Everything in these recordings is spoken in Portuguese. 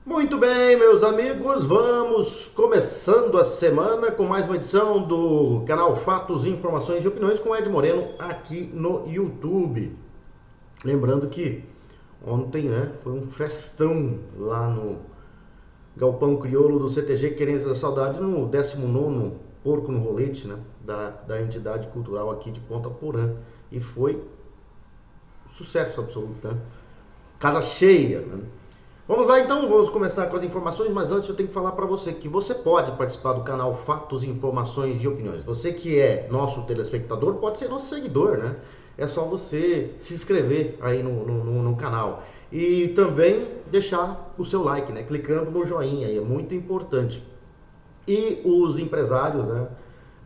Muito bem, meus amigos, vamos começando a semana com mais uma edição do canal Fatos, Informações e Opiniões com Ed Moreno aqui no YouTube. Lembrando que ontem, foi um festão lá no Galpão Crioulo do CTG Querência da Saudade, no 19º Porco no Rolete, da entidade cultural aqui de Ponta Porã. E foi sucesso absoluto, Casa cheia, Vamos lá então, vamos começar com as informações, mas antes eu tenho que falar para você que você pode participar do canal Fatos, Informações e Opiniões. Você que é nosso telespectador pode ser nosso seguidor, É só você se inscrever aí no canal e também deixar o seu like, Clicando no joinha, é muito importante. E os empresários,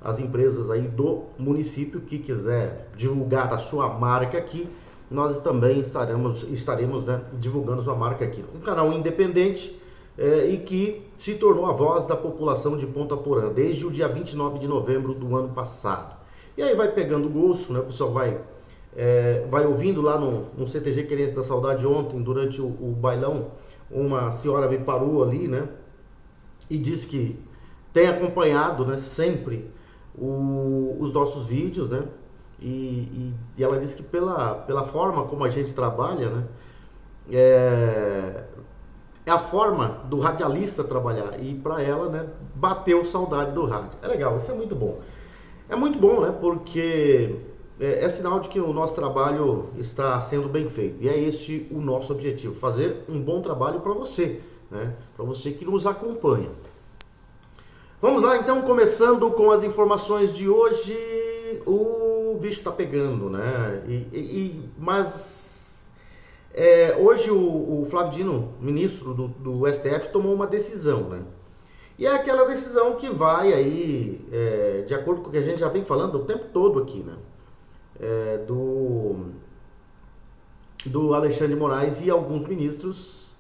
as empresas aí do município que quiser divulgar a sua marca aqui, nós também estaremos divulgando sua marca aqui. Um canal independente e que se tornou a voz da população de Ponta Porã desde o dia 29 de novembro do ano passado. E aí vai pegando gosto, O pessoal vai ouvindo lá no CTG Querência da Saudade ontem, durante o bailão, uma senhora me parou ali, E disse que tem acompanhado, sempre os nossos vídeos, E ela disse que pela forma como a gente trabalha, é a forma do radialista trabalhar. E para ela, bateu saudade do rádio. É legal, isso é muito bom. É muito bom, porque é sinal de que o nosso trabalho está sendo bem feito. E é esse o nosso objetivo, fazer um bom trabalho para você, Para você que nos acompanha. Vamos lá então, começando com as informações de hoje. O bicho tá pegando, Mas hoje o Flávio Dino, ministro do STF, tomou uma decisão, E é aquela decisão que vai aí, de acordo com o que a gente já vem falando o tempo todo aqui, do Alexandre de Moraes e alguns ministros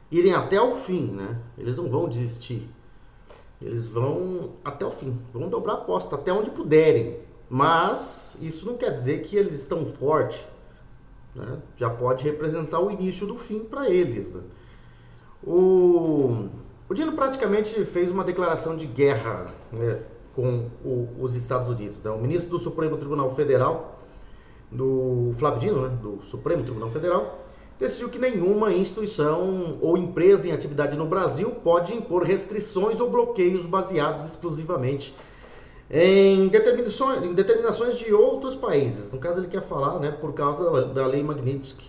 irem até o fim, Eles não vão desistir. Eles vão até o fim, vão dobrar a aposta até onde puderem. Mas isso não quer dizer que eles estão fortes, Já pode representar o início do fim para eles, O Dino praticamente fez uma declaração de guerra, com os Estados Unidos. O ministro do Supremo Tribunal Federal, do Flávio Dino, do Supremo Tribunal Federal, decidiu que nenhuma instituição ou empresa em atividade no Brasil pode impor restrições ou bloqueios baseados exclusivamente em determinações de outros países. No caso, ele quer falar, por causa da lei Magnitsky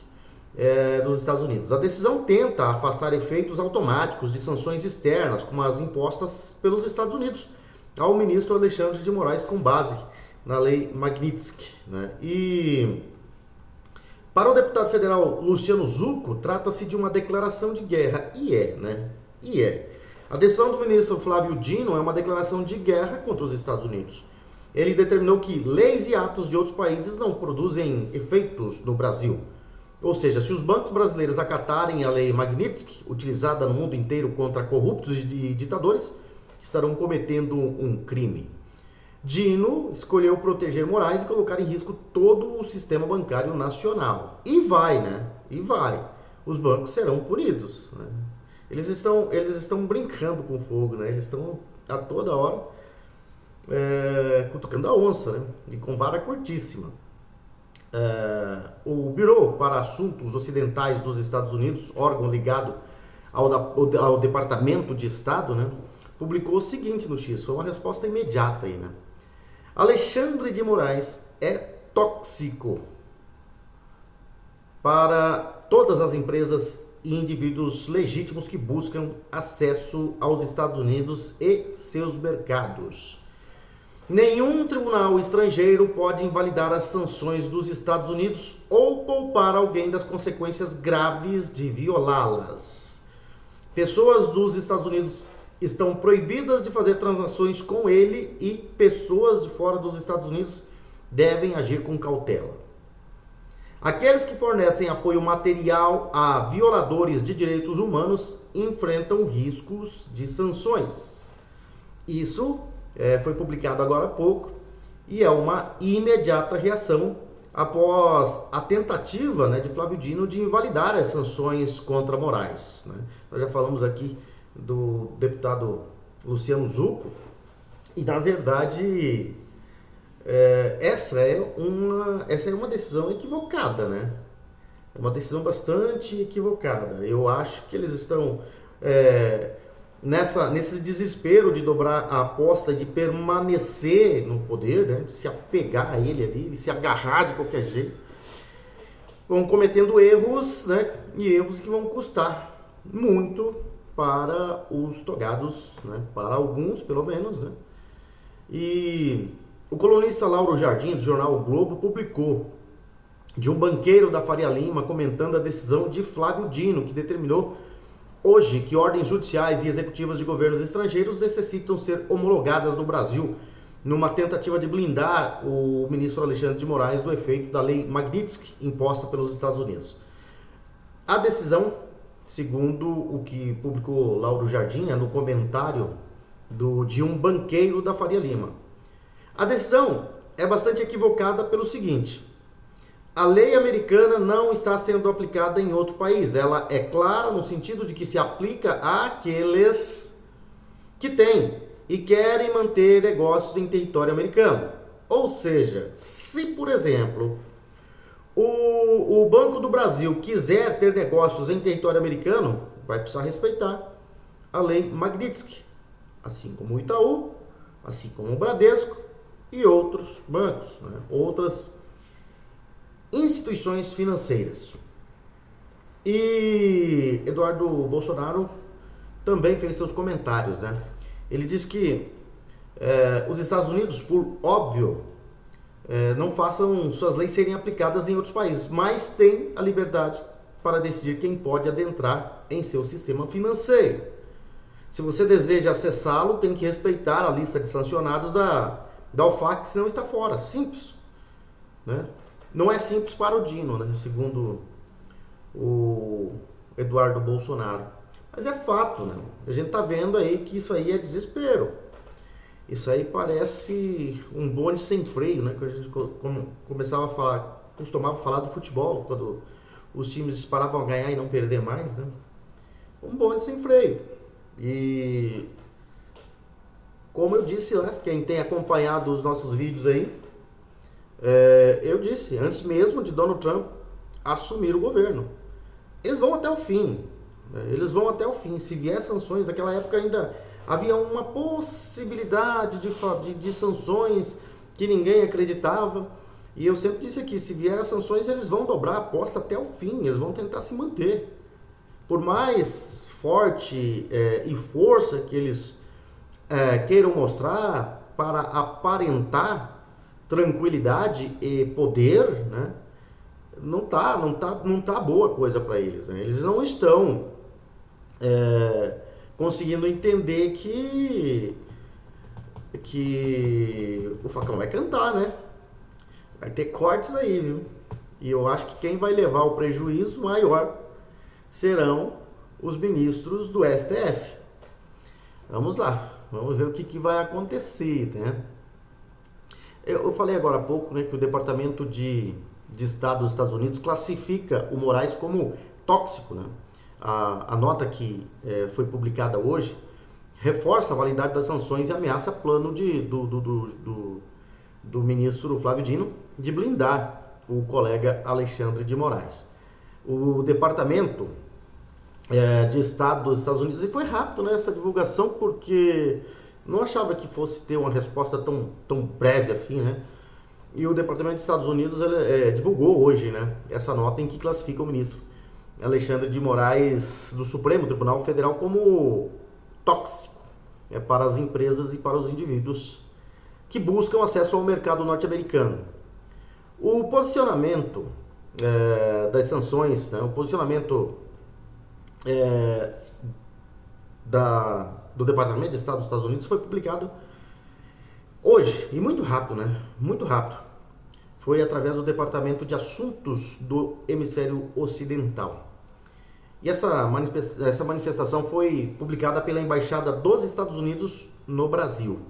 dos Estados Unidos. A decisão tenta afastar efeitos automáticos de sanções externas, como as impostas pelos Estados Unidos ao ministro Alexandre de Moraes, com base na lei Magnitsky, E para o deputado federal Luciano Zucco, trata-se de uma declaração de guerra. E é. A decisão do ministro Flávio Dino é uma declaração de guerra contra os Estados Unidos. Ele determinou que leis e atos de outros países não produzem efeitos no Brasil. Ou seja, se os bancos brasileiros acatarem a lei Magnitsky, utilizada no mundo inteiro contra corruptos e ditadores, estarão cometendo um crime. Dino escolheu proteger Moraes e colocar em risco todo o sistema bancário nacional. E vai. Os bancos serão punidos, Eles estão brincando com fogo, Eles estão a toda hora cutucando a onça, E com vara curtíssima. O Bureau para Assuntos Ocidentais dos Estados Unidos, órgão ligado ao Departamento de Estado, publicou o seguinte no X. Foi uma resposta imediata aí, Alexandre de Moraes é tóxico para todas as empresas e indivíduos legítimos que buscam acesso aos Estados Unidos e seus mercados. Nenhum tribunal estrangeiro pode invalidar as sanções dos Estados Unidos ou poupar alguém das consequências graves de violá-las. Pessoas dos Estados Unidos estão proibidas de fazer transações com ele e pessoas de fora dos Estados Unidos devem agir com cautela. Aqueles que fornecem apoio material a violadores de direitos humanos enfrentam riscos de sanções. Isso foi publicado agora há pouco e é uma imediata reação após a tentativa de Flávio Dino de invalidar as sanções contra Moraes. Nós já falamos aqui do deputado Luciano Zucco, e na verdade essa é uma decisão equivocada, né? É uma decisão bastante equivocada. Eu acho que eles estão nesse desespero de dobrar a aposta, de permanecer no poder, né? De se apegar a ele ali, de se agarrar de qualquer jeito. Vão cometendo erros, né? E erros que vão custar muito para os togados, né? Para alguns, pelo menos, né? E o colunista Lauro Jardim, do jornal o Globo, publicou de um banqueiro da Faria Lima comentando a decisão de Flávio Dino, que determinou hoje que ordens judiciais e executivas de governos estrangeiros necessitam ser homologadas no Brasil, numa tentativa de blindar o ministro Alexandre de Moraes do efeito da lei Magnitsky imposta pelos Estados Unidos. A decisão, segundo o que publicou Lauro Jardim, no comentário de um banqueiro da Faria Lima. A decisão é bastante equivocada pelo seguinte: a lei americana não está sendo aplicada em outro país. Ela é clara no sentido de que se aplica àqueles que têm e querem manter negócios em território americano. Ou seja, se, por exemplo, o Banco do Brasil quiser ter negócios em território americano, vai precisar respeitar a lei Magnitsky, assim como o Itaú, assim como o Bradesco e outros bancos, né? Outras instituições financeiras. E Eduardo Bolsonaro também fez seus comentários, né? Ele disse que os Estados Unidos, por óbvio, não façam suas leis serem aplicadas em outros países, mas tem a liberdade para decidir quem pode adentrar em seu sistema financeiro. Se você deseja acessá-lo, tem que respeitar a lista de sancionados da OFAC, senão está fora. Simples, né? Não é simples para o Dino, né? Segundo o Eduardo Bolsonaro. Mas é fato, né? A gente tá vendo aí que isso aí é desespero. Isso aí parece um bonde sem freio, né? Que a gente costumava falar do futebol, quando os times paravam a ganhar e não perder mais, né? Um bonde sem freio. E como eu disse lá, quem tem acompanhado os nossos vídeos aí, eu disse, antes mesmo de Donald Trump assumir o governo, eles vão até o fim. Eles vão até o fim. Se vier sanções, naquela época ainda havia uma possibilidade de sanções que ninguém acreditava. E eu sempre disse aqui, se vier as sanções, eles vão dobrar a aposta até o fim. Eles vão tentar se manter. Por mais forte e força que eles queiram mostrar para aparentar tranquilidade e poder, né? Não tá boa coisa para eles, né? Eles não estão conseguindo entender que o facão vai cantar, né? Vai ter cortes aí, viu? E eu acho que quem vai levar o prejuízo maior serão os ministros do STF. Vamos lá, vamos ver o que vai acontecer, né? Eu falei agora há pouco, né, que o Departamento de Estado dos Estados Unidos classifica o Moraes como tóxico, né? A nota que foi publicada hoje reforça a validade das sanções e ameaça plano do ministro Flávio Dino de blindar o colega Alexandre de Moraes. O Departamento de Estado dos Estados Unidos, e foi rápido, né, essa divulgação, porque não achava que fosse ter uma resposta tão breve assim, né? E o Departamento de Estados Unidos divulgou hoje, né, essa nota em que classifica o ministro Alexandre de Moraes do Supremo Tribunal Federal como tóxico para as empresas e para os indivíduos que buscam acesso ao mercado norte-americano. O posicionamento das sanções, né, o posicionamento do Departamento de Estado dos Estados Unidos foi publicado hoje, e muito rápido, né? Muito rápido. Foi através do Departamento de Assuntos do Hemisfério Ocidental. E essa manifestação foi publicada pela Embaixada dos Estados Unidos no Brasil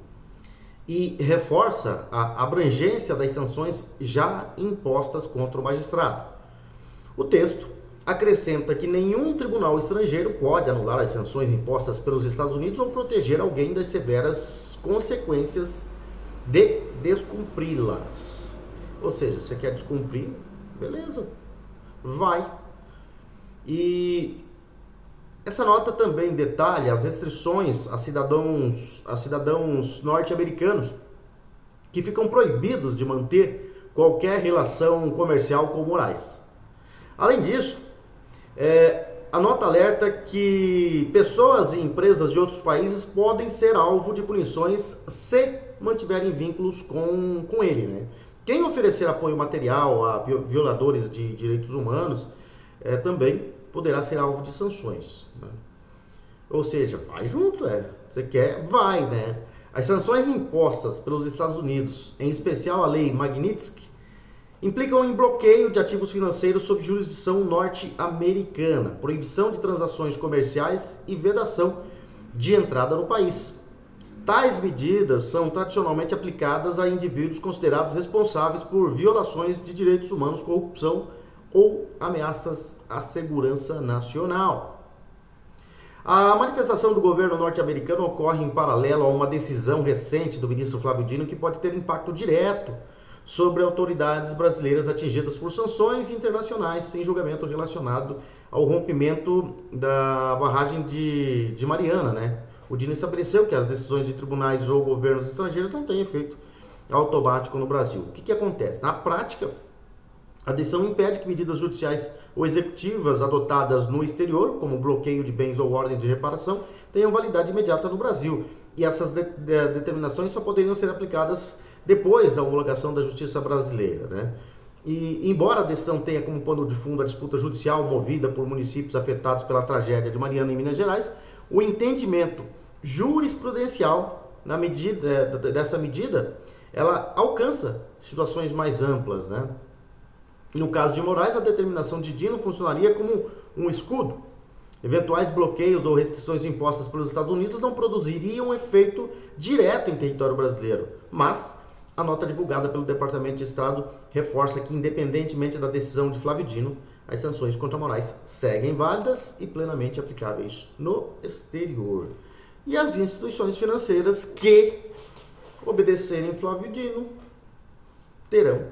e reforça a abrangência das sanções já impostas contra o magistrado. O texto acrescenta que nenhum tribunal estrangeiro pode anular as sanções impostas pelos Estados Unidos ou proteger alguém das severas consequências de descumpri-las. Ou seja, você quer descumprir, beleza, vai. E essa nota também detalha as restrições a cidadãos norte-americanos que ficam proibidos de manter qualquer relação comercial com Moraes. Além disso, a nota alerta que pessoas e empresas de outros países podem ser alvo de punições se mantiverem vínculos com ele, né? Quem oferecer apoio material a violadores de direitos humanos também poderá ser alvo de sanções, né? Ou seja, vai junto, você quer, vai, né? As sanções impostas pelos Estados Unidos, em especial a lei Magnitsky, implicam em bloqueio de ativos financeiros sob jurisdição norte-americana, proibição de transações comerciais e vedação de entrada no país. Tais medidas são tradicionalmente aplicadas a indivíduos considerados responsáveis por violações de direitos humanos, corrupção ou ameaças à segurança nacional. A manifestação do governo norte-americano ocorre em paralelo a uma decisão recente do ministro Flávio Dino que pode ter impacto direto sobre autoridades brasileiras atingidas por sanções internacionais sem julgamento relacionado ao rompimento da barragem de Mariana, né? O Dino estabeleceu que as decisões de tribunais ou governos estrangeiros não têm efeito automático no Brasil. O que acontece? Na prática, a decisão impede que medidas judiciais ou executivas adotadas no exterior, como bloqueio de bens ou ordem de reparação, tenham validade imediata no Brasil. E essas determinações só poderiam ser aplicadas depois da homologação da justiça brasileira, né? E embora a decisão tenha como pano de fundo a disputa judicial movida por municípios afetados pela tragédia de Mariana em Minas Gerais, o entendimento jurisprudencial dessa medida, ela alcança situações mais amplas, né? No caso de Moraes, a determinação de Dino funcionaria como um escudo. Eventuais bloqueios ou restrições impostas pelos Estados Unidos não produziriam efeito direto em território brasileiro, mas a nota divulgada pelo Departamento de Estado reforça que, independentemente da decisão de Flávio Dino, as sanções contra Moraes seguem válidas e plenamente aplicáveis no exterior. E as instituições financeiras que obedecerem Flávio Dino terão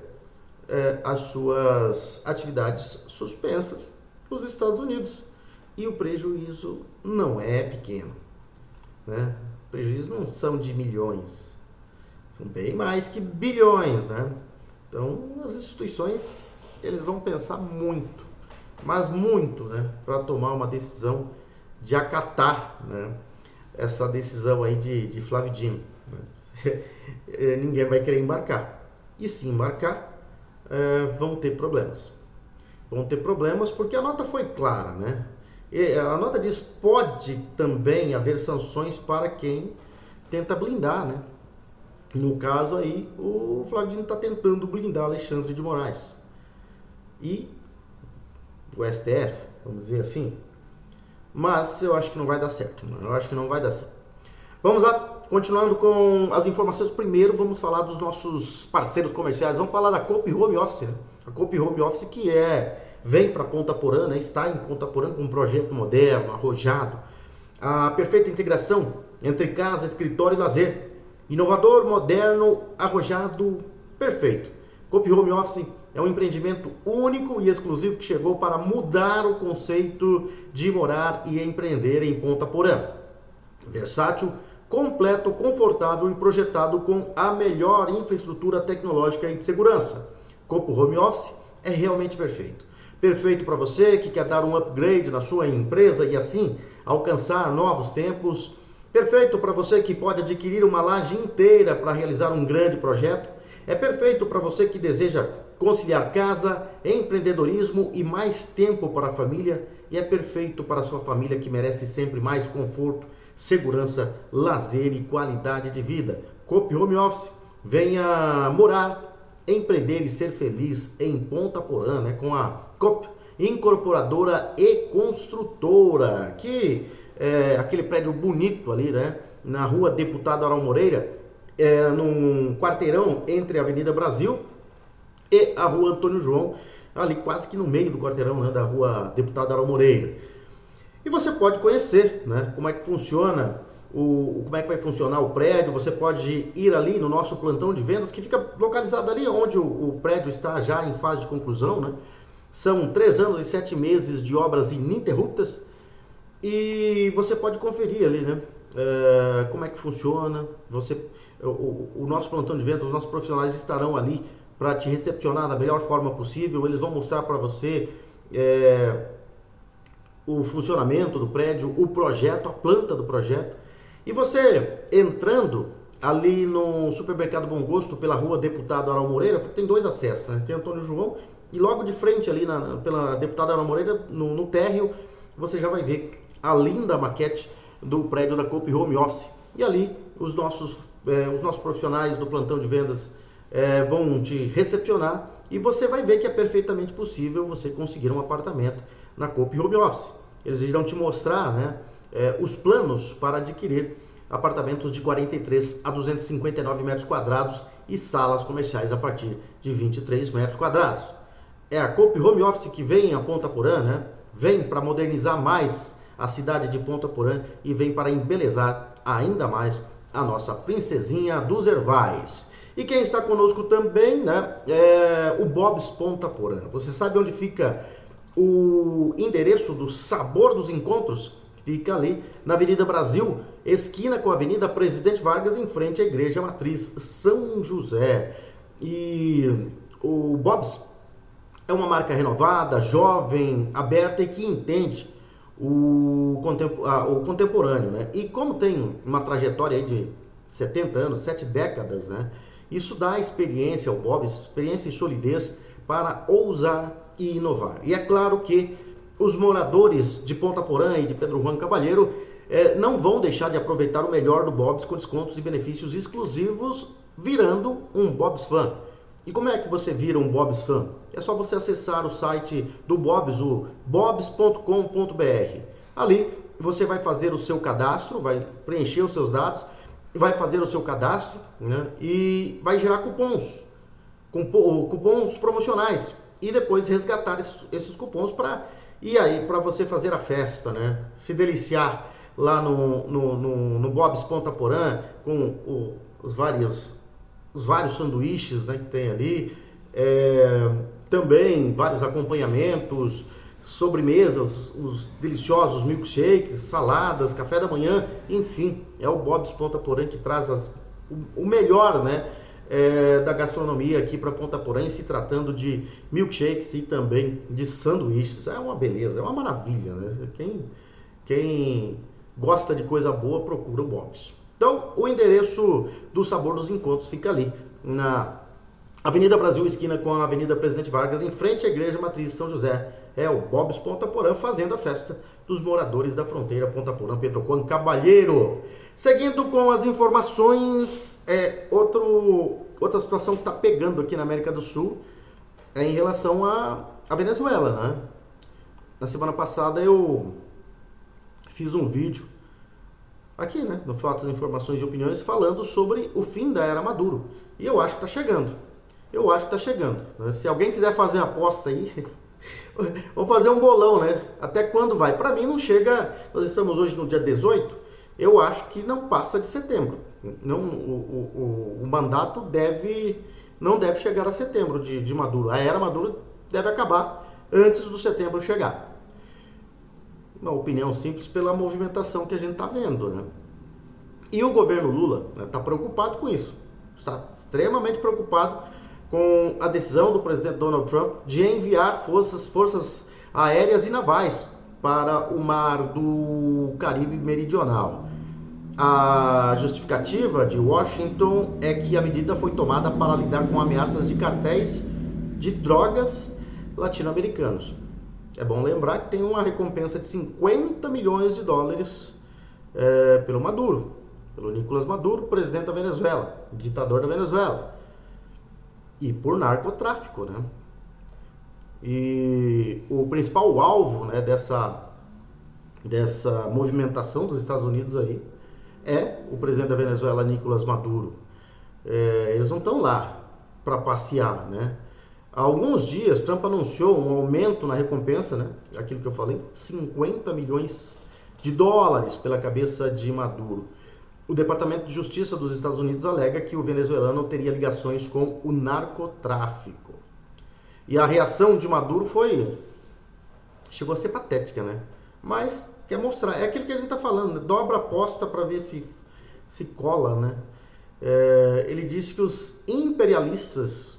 as suas atividades suspensas nos Estados Unidos. E o prejuízo não é pequeno, né? O prejuízo não são de milhões, são bem mais que bilhões, né? Então, as instituições, eles vão pensar muito, mas muito, né? Para tomar uma decisão de acatar, né? Essa decisão aí de Flávio Dino, né? Ninguém vai querer embarcar. E se embarcar, vão ter problemas. Vão ter problemas porque a nota foi clara, né? E a nota diz: pode também haver sanções para quem tenta blindar, né? No caso aí, o Flávio Dino está tentando blindar Alexandre de Moraes e o STF, vamos dizer assim. Mas eu acho que não vai dar certo, mano. Eu acho que não vai dar certo. Vamos lá, continuando com as informações. Primeiro vamos falar dos nossos parceiros comerciais. Vamos falar da Coop Home Office, né? A Coop Home Office que vem para Ponta Porã, né? Está em Ponta Porã com um projeto moderno, arrojado. A perfeita integração entre casa, escritório e lazer. Inovador, moderno, arrojado, perfeito. Coop Home Office é um empreendimento único e exclusivo que chegou para mudar o conceito de morar e empreender em Ponta Porã. Versátil, completo, confortável e projetado com a melhor infraestrutura tecnológica e de segurança. Coop Home Office é realmente perfeito. Perfeito para você que quer dar um upgrade na sua empresa e assim alcançar novos tempos. Perfeito para você que pode adquirir uma laje inteira para realizar um grande projeto. É perfeito para você que deseja conciliar casa, empreendedorismo e mais tempo para a família. E é perfeito para a sua família que merece sempre mais conforto, segurança, lazer e qualidade de vida. Coop Home Office, venha morar, empreender e ser feliz em Ponta Porã, né? Com a Coop Incorporadora e Construtora, que é aquele prédio bonito ali, né? Na rua Deputado Aral Moreira, num quarteirão entre a Avenida Brasil e a rua Antônio João, ali quase que no meio do quarteirão, né, da rua Deputado Araújo Moreira. E você pode conhecer, né, como é que funciona, como é que vai funcionar o prédio. Você pode ir ali no nosso plantão de vendas, que fica localizado ali onde o prédio está já em fase de conclusão, né? São 3 anos e 7 meses de obras ininterruptas e você pode conferir ali, né? Como é que funciona. O nosso plantão de vendas, os nossos profissionais estarão ali para te recepcionar da melhor forma possível. Eles vão mostrar para você o funcionamento do prédio, o projeto, a planta do projeto. E você entrando ali no Supermercado Bom Gosto pela rua Deputado Araújo Moreira, porque tem 2 acessos, né? Tem Antônio João e logo de frente ali pela Deputado Araújo Moreira, no térreo, você já vai ver a linda maquete do prédio da Coop Home Office. E ali os nossos profissionais do plantão de vendas vão te recepcionar e você vai ver que é perfeitamente possível você conseguir um apartamento na Coop Home Office. Eles irão te mostrar, né, os planos para adquirir apartamentos de 43 a 259 metros quadrados e salas comerciais a partir de 23 metros quadrados. É a Coop Home Office que vem a Ponta Porã, né? Vem para modernizar mais a cidade de Ponta Porã e vem para embelezar ainda mais a nossa princesinha dos Ervais. E quem está conosco também, né, é o Bob's Ponta Porã. Você sabe onde fica o endereço do Sabor dos Encontros? Fica ali na Avenida Brasil, esquina com a Avenida Presidente Vargas, em frente à Igreja Matriz São José. E o Bob's é uma marca renovada, jovem, aberta e que entende o contemporâneo, né? E como tem uma trajetória aí de 70 anos, 7 décadas, né? Isso dá experiência ao Bob's, experiência e solidez para ousar e inovar. E é claro que os moradores de Ponta Porã e de Pedro Juan Cavalheiro não vão deixar de aproveitar o melhor do Bob's com descontos e benefícios exclusivos, virando um Bob's Fan. E como é que você vira um Bob's Fan? É só você acessar o site do Bob's, o bobs.com.br. Ali você vai fazer o seu cadastro, vai preencher os seus dados, vai fazer o seu cadastro, né? E vai gerar cupons promocionais e depois resgatar esses cupons para você fazer a festa, né? Se deliciar lá no Bob's Ponta Porã com os vários sanduíches, né, que tem ali, também vários acompanhamentos, sobremesas, os deliciosos milkshakes, saladas, café da manhã, enfim, é o Bob's Ponta Porã que traz o melhor, né, da gastronomia aqui para Ponta Porã, se tratando de milkshakes e também de sanduíches. É uma beleza, é uma maravilha, né? Quem gosta de coisa boa procura o Bob's. Então, o endereço do Sabor dos Encontros fica ali, na Avenida Brasil, esquina com a Avenida Presidente Vargas, em frente à Igreja Matriz São José. É o Bob's Ponta Porã, fazendo a festa dos moradores da fronteira Ponta Porã, Pedro Juan Cavalheiro. Seguindo com as informações, outra situação que está pegando aqui na América do Sul é em relação à Venezuela, né? Na semana passada eu fiz um vídeo aqui, né, no Fatos, Informações e Opiniões, falando sobre o fim da era Maduro. E eu acho que está chegando. Né? Se alguém quiser fazer uma aposta aí, vamos fazer um bolão, né? Até quando vai? Para mim não chega, nós estamos hoje no dia 18, eu acho que não passa de setembro. Não, o mandato não deve chegar a setembro de Maduro. A era Maduro deve acabar antes do setembro chegar. Uma opinião simples pela movimentação que a gente está vendo, né? E o governo Lula está preocupado com isso. Está extremamente preocupado com a decisão do presidente Donald Trump de enviar forças aéreas e navais para o mar do Caribe Meridional. A justificativa de Washington é que a medida foi tomada para lidar com ameaças de cartéis de drogas latino-americanos. É bom lembrar que tem uma recompensa de 50 milhões de dólares pelo Maduro, pelo Nicolás Maduro, presidente da Venezuela, ditador da Venezuela, e por narcotráfico, né? E o principal alvo, né, dessa movimentação dos Estados Unidos aí é o presidente da Venezuela, Nicolás Maduro. Eles não estão lá para passear, né? Há alguns dias, Trump anunciou um aumento na recompensa, né? Aquilo que eu falei, 50 milhões de dólares pela cabeça de Maduro. O Departamento de Justiça dos Estados Unidos alega que o venezuelano teria ligações com o narcotráfico. E a reação de Maduro chegou a ser patética, né? Mas quer mostrar, é aquilo que a gente está falando, né? Dobra a aposta para ver se cola, né? Ele disse que os imperialistas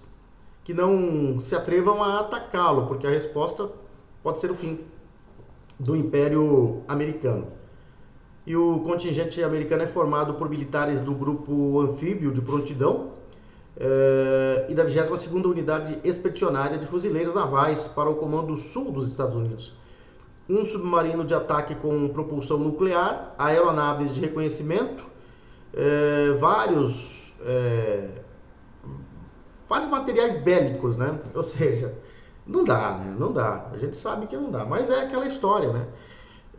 que não se atrevam a atacá-lo, porque a resposta pode ser o fim do Império Americano. E o contingente americano é formado por militares do grupo anfíbio de prontidão e da 22ª Unidade Expedicionária de Fuzileiros Navais para o Comando Sul dos Estados Unidos. Um submarino de ataque com propulsão nuclear, aeronaves de reconhecimento, vários materiais bélicos, né? Ou seja, não dá, né? Não dá. A gente sabe que não dá, mas é aquela história, né?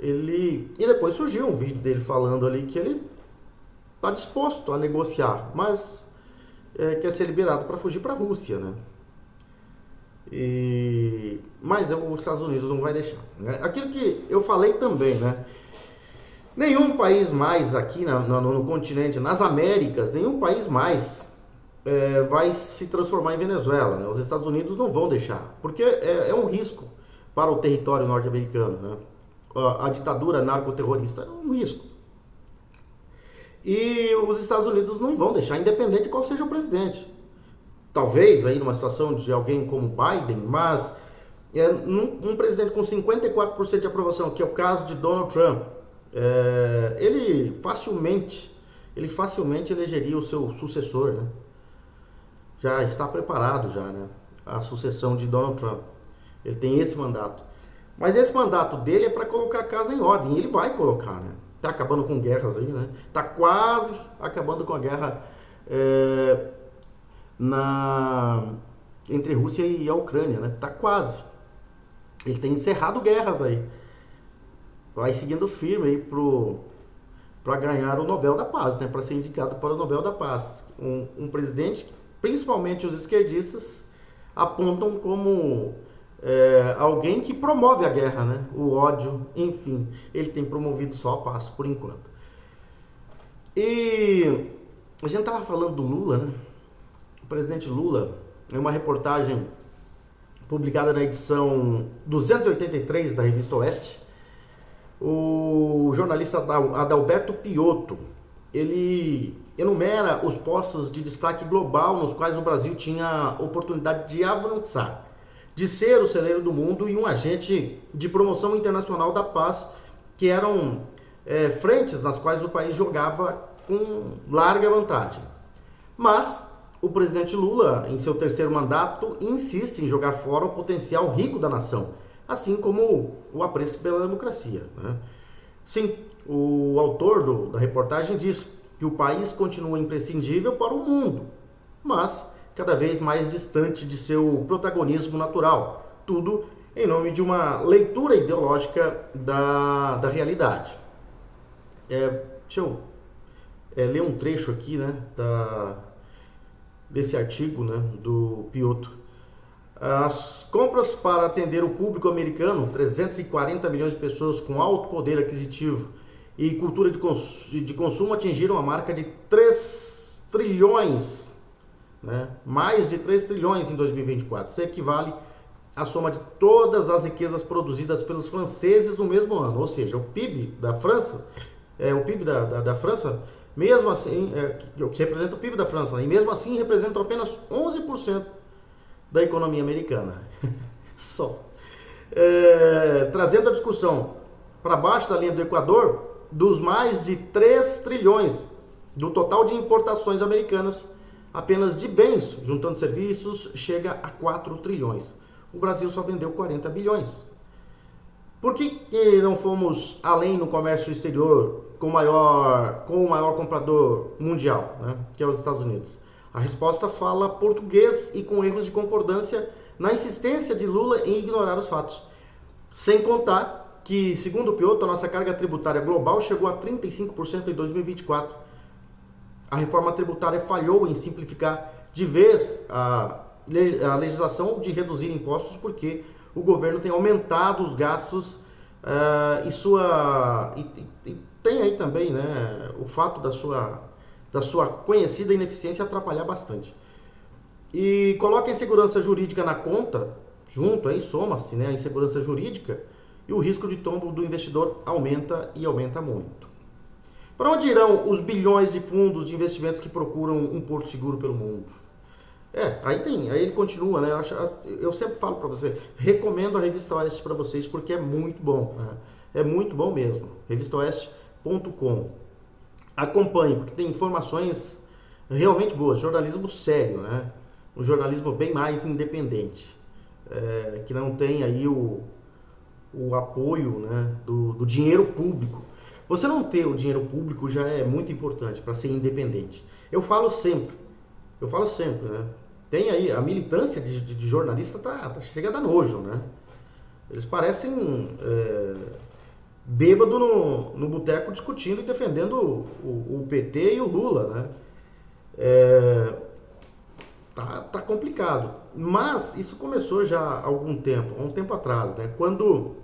E depois surgiu um vídeo dele falando ali que ele está disposto a negociar, mas quer ser liberado para fugir para a Rússia, né? Mas os Estados Unidos não vai deixar, né? Aquilo que eu falei também, né? Nenhum país mais aqui no continente, nas Américas, nenhum país mais vai se transformar em Venezuela, né? Os Estados Unidos não vão deixar, porque é um risco para o território norte-americano, né? A ditadura narcoterrorista é um risco. E os Estados Unidos não vão deixar, independente de qual seja o presidente. Talvez aí numa situação de alguém como Biden, mas um presidente com 54% de aprovação, que é o caso de Donald Trump, ele facilmente elegeria o seu sucessor, né? Já está preparado já, né? A sucessão de Donald Trump. Ele tem esse mandato. Mas esse mandato dele é para colocar a casa em ordem. E ele vai colocar, né? Tá acabando com guerras aí, né? Tá quase acabando com a guerra entre Rússia e a Ucrânia, né? Tá quase. Ele tem encerrado guerras aí. Vai seguindo firme aí para ganhar o Nobel da Paz, né? Para ser indicado para o Nobel da Paz. Um presidente, principalmente os esquerdistas, apontam como alguém que promove a guerra, né? O ódio, enfim. Ele tem promovido só a paz, por enquanto. E a gente estava falando do Lula, né? O presidente Lula, em uma reportagem publicada na edição 283 da Revista Oeste, o jornalista Adalberto Piotto, ele enumera os postos de destaque global nos quais o Brasil tinha oportunidade de avançar, de ser o celeiro do mundo e um agente de promoção internacional da paz, que eram frentes nas quais o país jogava com larga vantagem. Mas o presidente Lula, em seu terceiro mandato, insiste em jogar fora o potencial rico da nação, assim como o apreço pela democracia, né? Sim, o autor da reportagem diz que o país continua imprescindível para o mundo, mas cada vez mais distante de seu protagonismo natural, tudo em nome de uma leitura ideológica da realidade. Deixa eu ler um trecho aqui, né, desse artigo, né, do Piotto. As compras para atender o público americano, 340 milhões de pessoas com alto poder aquisitivo e cultura de consumo, atingiram a marca de 3 trilhões, né? Mais de 3 trilhões em 2024. Isso equivale à soma de todas as riquezas produzidas pelos franceses no mesmo ano. Ou seja, o PIB da França, da França, mesmo assim, que representa o PIB da França, e mesmo assim representa apenas 11% da economia americana. Só. Trazendo a discussão para baixo da linha do Equador, dos mais de 3 trilhões do total de importações americanas, apenas de bens, juntando serviços, chega a 4 trilhões. O Brasil só vendeu 40 bilhões. Por que não fomos além no comércio exterior com o maior comprador mundial, né, que é os Estados Unidos? A resposta fala português e com erros de concordância na insistência de Lula em ignorar os fatos. Sem contar que, segundo o Piotto, a nossa carga tributária global chegou a 35% em 2024. A reforma tributária falhou em simplificar de vez a legislação de reduzir impostos porque o governo tem aumentado os gastos e tem aí também, né, o fato da sua conhecida ineficiência atrapalhar bastante. E coloca a insegurança jurídica na conta, junto aí soma-se, né, a insegurança jurídica, e o risco de tombo do investidor aumenta e aumenta muito. Para onde irão os bilhões de fundos de investimentos que procuram um porto seguro pelo mundo? Aí ele continua, né? Eu sempre falo para você, recomendo a Revista Oeste para vocês porque é muito bom, né? É muito bom mesmo. revistaoeste.com. Acompanhe, porque tem informações realmente boas, jornalismo sério, né? Um jornalismo bem mais independente, que não tem aí o apoio, né, do dinheiro público. Você não ter o dinheiro público já é muito importante para ser independente. Eu falo sempre, né? Tem aí, a militância de jornalista chega a dar nojo, né? Eles parecem bêbado no boteco discutindo e defendendo o PT e o Lula, né? Tá complicado. Mas isso começou já há um tempo atrás, né? Quando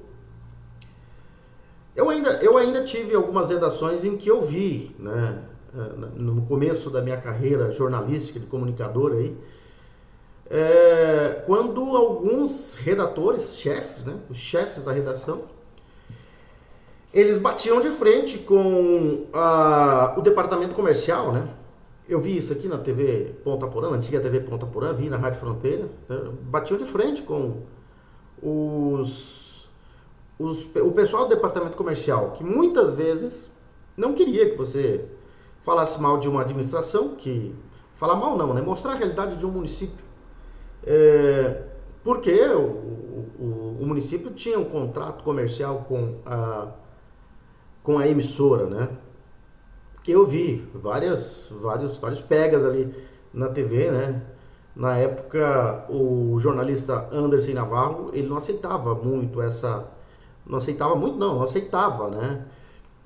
eu ainda tive algumas redações em que eu vi, né, no começo da minha carreira jornalística de comunicador aí, quando alguns redatores, chefes, né, os chefes da redação, eles batiam de frente com o departamento comercial, né? Eu vi isso aqui na TV Ponta Porã, na antiga TV Ponta Porã, vi na Rádio Fronteira, né? Batiam de frente com o pessoal do departamento comercial, que muitas vezes não queria que você falasse mal de uma administração, falar mal não, né? Mostrar a realidade de um município. Porque o município tinha um contrato comercial com a emissora, né? Eu vi vários pegas ali na TV, né? Na época, o jornalista Anderson Navarro, ele não aceitava, né?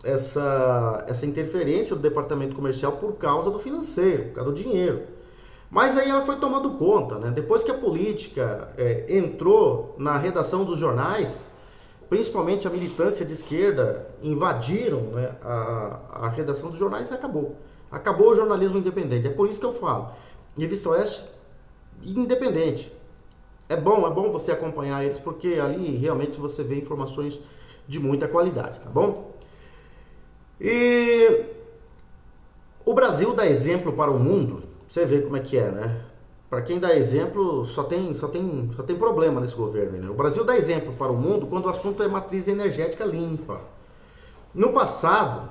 Essa interferência do departamento comercial por causa do financeiro, por causa do dinheiro. Mas aí ela foi tomando conta, né? Depois que a política entrou na redação dos jornais, principalmente a militância de esquerda, invadiram, né, a redação dos jornais e acabou. Acabou o jornalismo independente. É por isso que eu falo. Revista Oeste, independente. É bom você acompanhar eles, porque ali realmente você vê informações de muita qualidade, tá bom? E o Brasil dá exemplo para o mundo, você vê como é que é, né? Para quem dá exemplo, só tem problema nesse governo, né? O Brasil dá exemplo para o mundo quando o assunto é matriz energética limpa. No passado,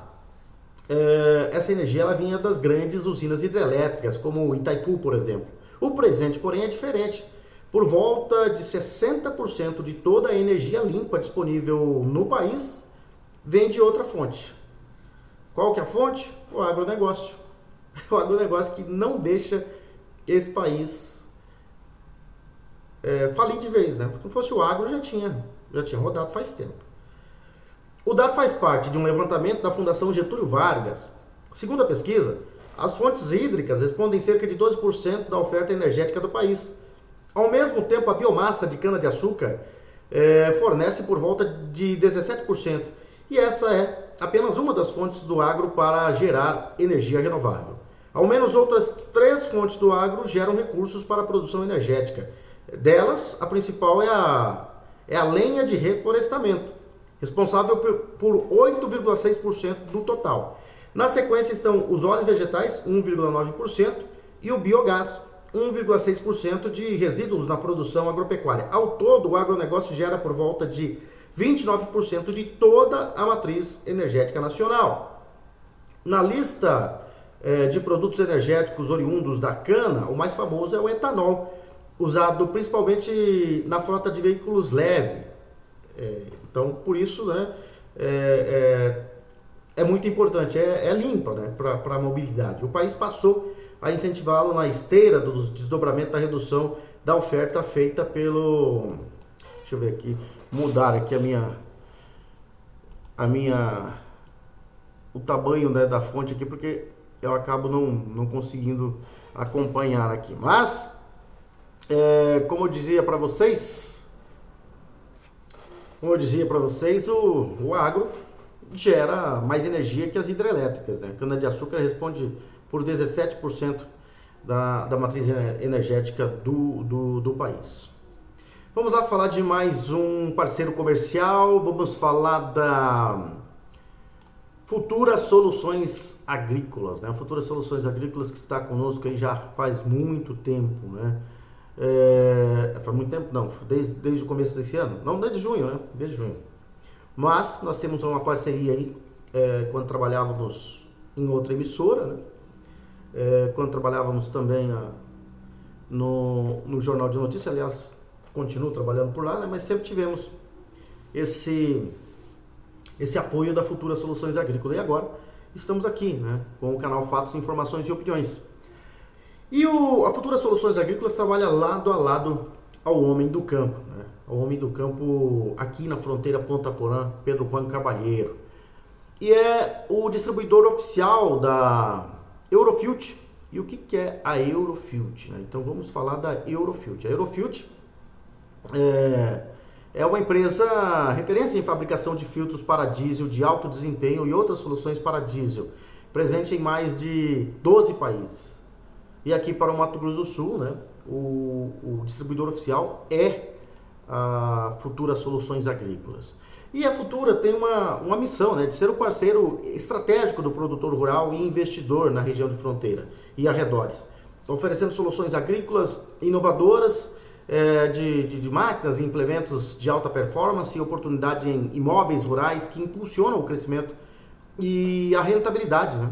essa energia ela vinha das grandes usinas hidrelétricas, como Itaipu, por exemplo. O presente, porém, é diferente. Por volta de 60% de toda a energia limpa disponível no país vem de outra fonte. Qual que é a fonte? O agronegócio. O agronegócio que não deixa esse país falir de vez, né? Se não fosse o agro, já tinha rodado faz tempo. O dado faz parte de um levantamento da Fundação Getúlio Vargas. Segundo a pesquisa, as fontes hídricas respondem cerca de 12% da oferta energética do país. Ao mesmo tempo, a biomassa de cana-de-açúcar fornece por volta de 17%. E essa é apenas uma das fontes do agro para gerar energia renovável. Ao menos outras 3 fontes do agro geram recursos para a produção energética. Delas, a principal é a lenha de reflorestamento, responsável por 8,6% do total. Na sequência estão os óleos vegetais, 1,9%, e o biogás, 1,6% de resíduos na produção agropecuária. Ao todo, o agronegócio gera por volta de 29% de toda a matriz energética nacional. Na lista de produtos energéticos oriundos da cana, o mais famoso é o etanol, usado principalmente na frota de veículos leves. Então, por isso, né, é muito importante, é limpa, né, para a mobilidade. O país passou a incentivá-lo na esteira dos desdobramentos da redução da oferta feita pelo... Deixa eu ver aqui, mudar aqui o tamanho, né, da fonte aqui, porque eu acabo não conseguindo acompanhar aqui. Mas Como eu dizia para vocês, o agro gera mais energia que as hidrelétricas, né? A cana-de-açúcar responde por 17% da matriz energética do país. Vamos lá falar de mais um parceiro comercial, vamos falar da Futura Soluções Agrícolas, né? A Futura Soluções Agrícolas que está conosco aí já faz muito tempo, né? Faz muito tempo não, desde o começo desse ano, não, desde junho, né? Desde junho. Mas nós temos uma parceria aí, quando trabalhávamos em outra emissora, né? Quando trabalhávamos também no Jornal de Notícias, aliás, continuo trabalhando por lá, né? Mas sempre tivemos esse apoio da Futura Soluções Agrícolas. E agora estamos aqui, né? Com o canal Fatos, Informações e Opiniões. E a Futura Soluções Agrícolas trabalha lado a lado ao homem do campo, né? Ao homem do campo aqui na fronteira Ponta Porã, Pedro Juan Cavalheiro. E é o distribuidor oficial da Eurofield. E o que é a Eurofield, né? Então vamos falar da Eurofield. A Eurofield é uma empresa referência em fabricação de filtros para diesel de alto desempenho e outras soluções para diesel, presente em mais de 12 países. E aqui para o Mato Grosso do Sul, né, o distribuidor oficial é a Futura Soluções Agrícolas. E a Futura tem uma missão, né, de ser o parceiro estratégico do produtor rural e investidor na região de fronteira e arredores, oferecendo soluções agrícolas inovadoras, de máquinas e implementos de alta performance e oportunidade em imóveis rurais que impulsionam o crescimento e a rentabilidade, né?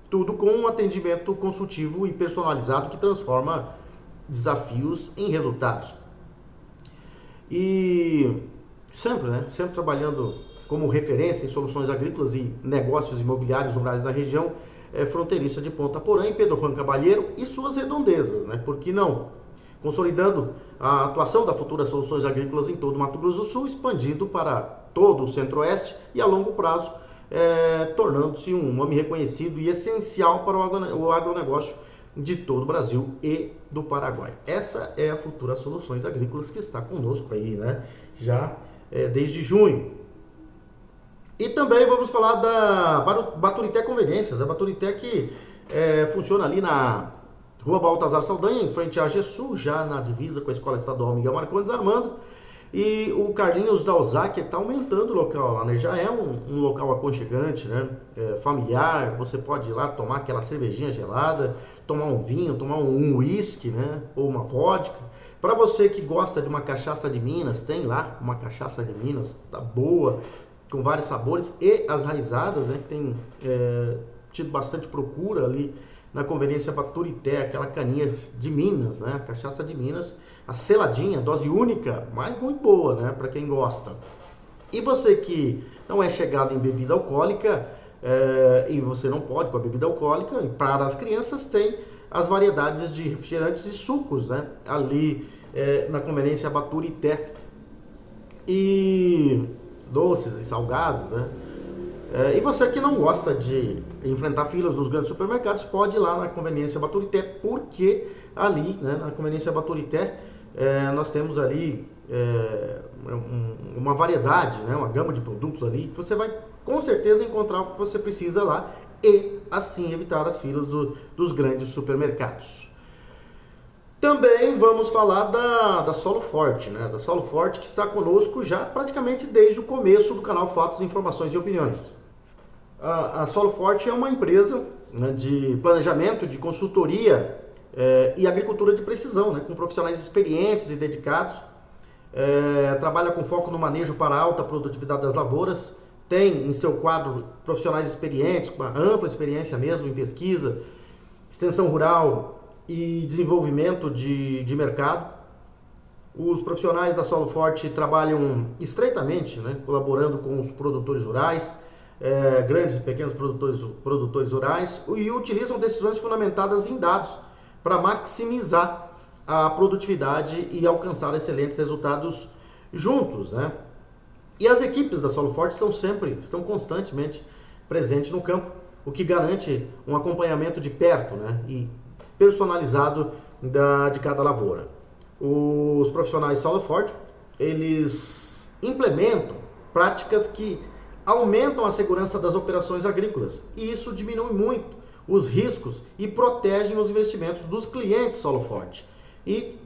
Tudo com um atendimento consultivo e personalizado que transforma desafios em resultados. E sempre, né? Sempre trabalhando como referência em soluções agrícolas e negócios imobiliários rurais da região fronteiriça de Ponta Porã e Pedro Juan Cavalheiro e suas redondezas, né? Por que não? Consolidando a atuação da Futura Soluções Agrícolas em todo o Mato Grosso do Sul, expandindo para todo o Centro-Oeste e a longo prazo, tornando-se um nome reconhecido e essencial para o agronegócio de todo o Brasil e do Paraguai. Essa é a Futura Soluções Agrícolas que está conosco aí, né? Já desde junho. E também vamos falar da Baturité Conveniências, a Baturité que funciona ali na Rua Baltazar Saldanha, em frente à AGESU, já na divisa com a Escola Estadual Miguel Marcondes Armando. E o Carlinhos Dalzac está aumentando o local lá, né? Já é um local aconchegante, né? Familiar, você pode ir lá tomar aquela cervejinha gelada, tomar um vinho, tomar um uísque, né? Ou uma vodka. Para você que gosta de uma cachaça de Minas, tem lá uma cachaça de Minas, tá boa, com vários sabores, e as raizadas, né? Tem tido bastante procura ali na Conveniência Baturité, aquela caninha de Minas, né? A cachaça de Minas, a seladinha, dose única, mas muito boa, né? Para quem gosta. E você que não é chegado em bebida alcoólica, e você não pode com a bebida alcoólica, e para as crianças tem as variedades de refrigerantes e sucos, né? Ali na Conveniência Baturité. E doces e salgados, né? E você que não gosta de enfrentar filas dos grandes supermercados, pode ir lá na Conveniência Baturité, porque ali, né, na Conveniência Baturité, nós temos ali uma variedade, né, uma gama de produtos ali, que você vai com certeza encontrar o que você precisa lá e assim evitar as filas dos grandes supermercados. Também vamos falar da Solo Forte, né, da Solo Forte que está conosco já praticamente desde o começo do canal Fatos, Informações e Opiniões. A Solo Forte é uma empresa, né, de planejamento, de consultoria e agricultura de precisão, né, com profissionais experientes e dedicados. Trabalha com foco no manejo para alta produtividade das lavouras. Tem em seu quadro profissionais experientes, com uma ampla experiência mesmo em pesquisa, extensão rural e desenvolvimento de mercado. Os profissionais da Solo Forte trabalham estreitamente, né, colaborando com os produtores rurais, grandes e pequenos produtores rurais, e utilizam decisões fundamentadas em dados para maximizar a produtividade e alcançar excelentes resultados juntos, né? E as equipes da Solo Forte estão constantemente presentes no campo, o que garante um acompanhamento de perto, né, e personalizado de cada lavoura. Os profissionais solo forte, eles implementam práticas que aumentam a segurança das operações agrícolas e isso diminui muito os riscos e protegem os investimentos dos clientes solo forte. E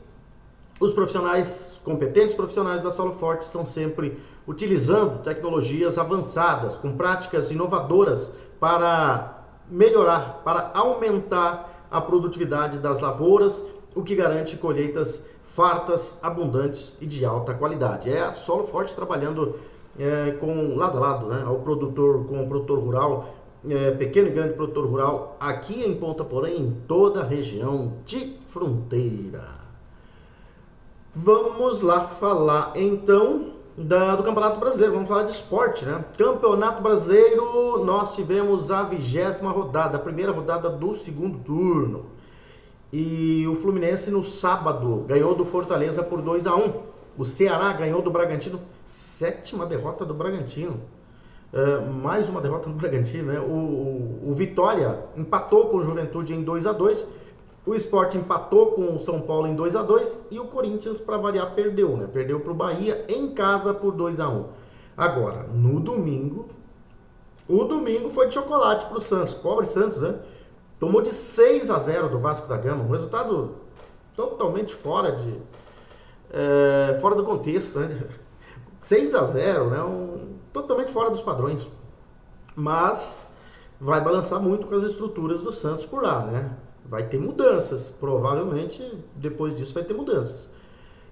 os profissionais competentes, profissionais da Solo Forte, estão sempre utilizando tecnologias avançadas, com práticas inovadoras para melhorar, para aumentar a produtividade das lavouras, o que garante colheitas fartas, abundantes e de alta qualidade. É a Solo Forte trabalhando com lado a lado, né, ao produtor, com o produtor rural, pequeno e grande produtor rural, aqui em Ponta Porã, em toda a região de fronteira. Vamos lá falar então do Campeonato Brasileiro, vamos falar de esporte, né? Campeonato Brasileiro, nós tivemos a 20ª rodada, a primeira rodada do segundo turno. E o Fluminense no sábado ganhou do Fortaleza por 2-1. O Ceará ganhou do Bragantino, 7ª derrota do Bragantino. Mais uma derrota do Bragantino, né? O Vitória empatou com o Juventude em 2-2. O Sport empatou com o São Paulo em 2-2 e o Corinthians, para variar, perdeu, né? Perdeu para o Bahia em casa por 2-1. Agora, no domingo, o domingo foi de chocolate para o Santos. Pobre Santos, né? Tomou de 6-0 do Vasco da Gama, um resultado totalmente fora do contexto, né? 6-0, né? Totalmente fora dos padrões. Mas vai balançar muito com as estruturas do Santos por lá, né? Vai ter mudanças, provavelmente depois disso vai ter mudanças.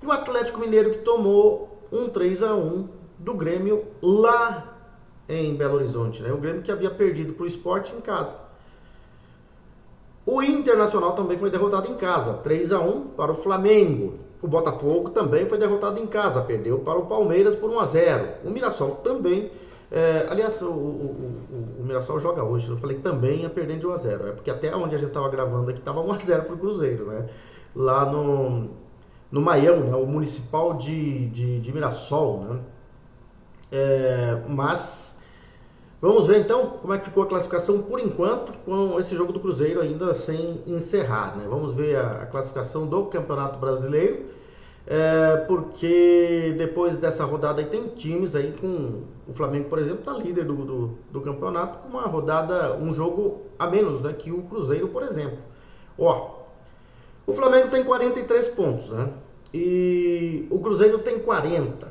E o Atlético Mineiro que tomou um 3-1 do Grêmio lá em Belo Horizonte, né? O Grêmio que havia perdido para o Sport em casa. O Internacional também foi derrotado em casa, 3-1 para o Flamengo. O Botafogo também foi derrotado em casa, perdeu para o Palmeiras por 1-0. O Mirassol também... aliás, o Mirassol joga hoje, eu falei também ia perdendo de 1-0, porque até onde a gente estava gravando aqui estava 1-0 para o Cruzeiro, né? Lá no Maião, né? O Municipal de Mirassol, né? Mas vamos ver então como é que ficou a classificação por enquanto, com esse jogo do Cruzeiro ainda sem encerrar, né? Vamos ver a classificação do Campeonato Brasileiro. Porque depois dessa rodada aí tem times aí com... O Flamengo, por exemplo, está líder do campeonato com uma rodada, um jogo a menos, né, que o Cruzeiro, por exemplo. Ó, o Flamengo tem 43 pontos, né? E o Cruzeiro tem 40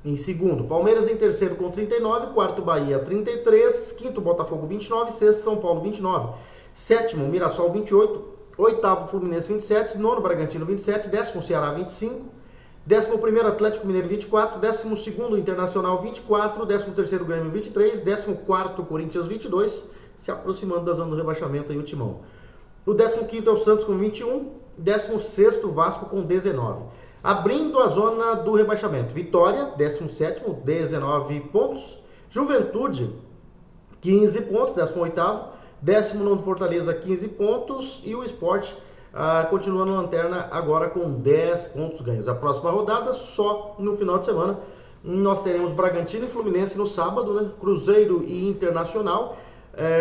em segundo. Palmeiras em terceiro com 39, quarto Bahia 33, quinto Botafogo 29, sexto São Paulo 29, sétimo Mirassol 28, oitavo Fluminense 27, nono Bragantino 27, décimo Ceará 25, 11º Atlético Mineiro 24, 12º Internacional 24, 13º Grêmio 23, 14º Corinthians 22, se aproximando da zona do rebaixamento aí o Timão. O 15º é o Santos com 21, 16º Vasco com 19. Abrindo a zona do rebaixamento, Vitória, 17º, 19 pontos, Juventude 15 pontos, 18º, 19º Fortaleza 15 pontos e o Sport continua na lanterna agora com 10 pontos ganhos. A próxima rodada, só no final de semana, nós teremos Bragantino e Fluminense no sábado, né? Cruzeiro e Internacional,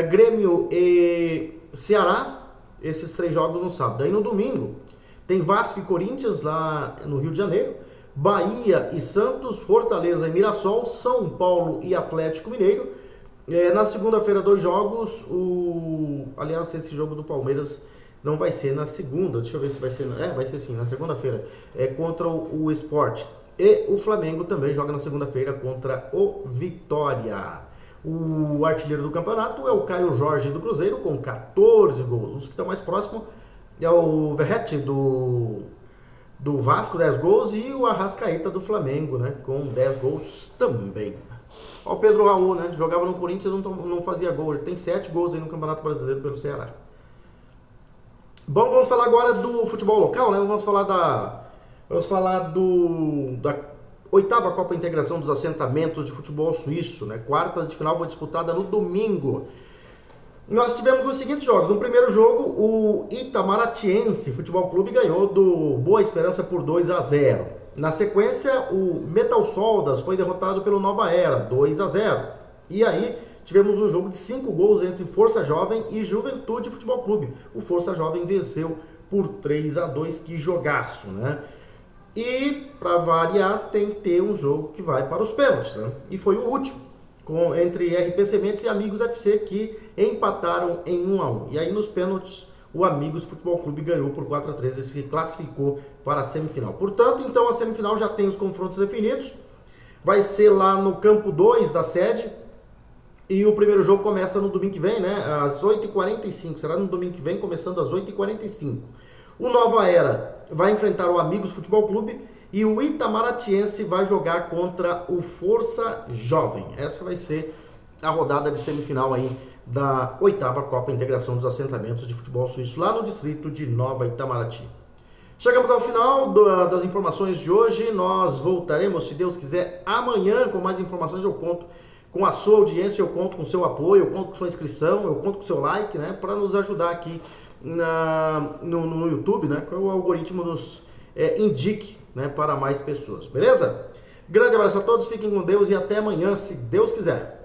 Grêmio e Ceará, esses 3 jogos no sábado. Aí no domingo tem Vasco e Corinthians lá no Rio de Janeiro, Bahia e Santos, Fortaleza e Mirassol, São Paulo e Atlético Mineiro. Na segunda-feira, 2 jogos. Aliás, esse jogo do Palmeiras não vai ser na segunda, deixa eu ver se vai ser... vai ser sim, na segunda-feira, contra o Sport. E o Flamengo também joga na segunda-feira contra o Vitória. O artilheiro do campeonato é o Caio Jorge do Cruzeiro, com 14 gols. Os que estão mais próximos é o Verratti do Vasco, 10 gols, e o Arrascaeta do Flamengo, né, com 10 gols também. Ó, o Pedro Raul, né, jogava no Corinthians, não fazia gol, ele tem 7 gols aí no Campeonato Brasileiro pelo Ceará. Bom, vamos falar agora do futebol local, né? Vamos falar da 8ª Copa Integração dos Assentamentos de Futebol Suíço, né? Quartas de final foi disputada no domingo. Nós tivemos os seguintes jogos. No primeiro jogo, o Itamaratiense Futebol Clube ganhou do Boa Esperança por 2-0. Na sequência, o Metal Soldas foi derrotado pelo Nova Era, 2-0. E aí, tivemos um jogo de 5 gols entre Força Jovem e Juventude Futebol Clube. O Força Jovem venceu por 3-2, que jogaço, né? E, para variar, tem que ter um jogo que vai para os pênaltis, né? E foi o último, entre RP Sementes e Amigos FC, que empataram em 1-1. E aí, nos pênaltis, o Amigos Futebol Clube ganhou por 4-3 e se classificou para a semifinal. Portanto, então, a semifinal já tem os confrontos definidos. Vai ser lá no campo 2 da sede. E o primeiro jogo começa no domingo que vem, né? Às 8h45. Será no domingo que vem, começando às 8h45. O Nova Era vai enfrentar o Amigos Futebol Clube e o Itamaratiense vai jogar contra o Força Jovem. Essa vai ser a rodada de semifinal aí da 8ª Copa Integração dos Assentamentos de Futebol Suíço, lá no distrito de Nova Itamaraty. Chegamos ao final das informações de hoje. Nós voltaremos, se Deus quiser, amanhã com mais informações. Eu conto com a sua audiência, eu conto com o seu apoio, eu conto com sua inscrição, eu conto com o seu like, né, para nos ajudar aqui no YouTube, né, que o algoritmo nos indique, né, para mais pessoas, beleza? Grande abraço a todos, fiquem com Deus e até amanhã, se Deus quiser.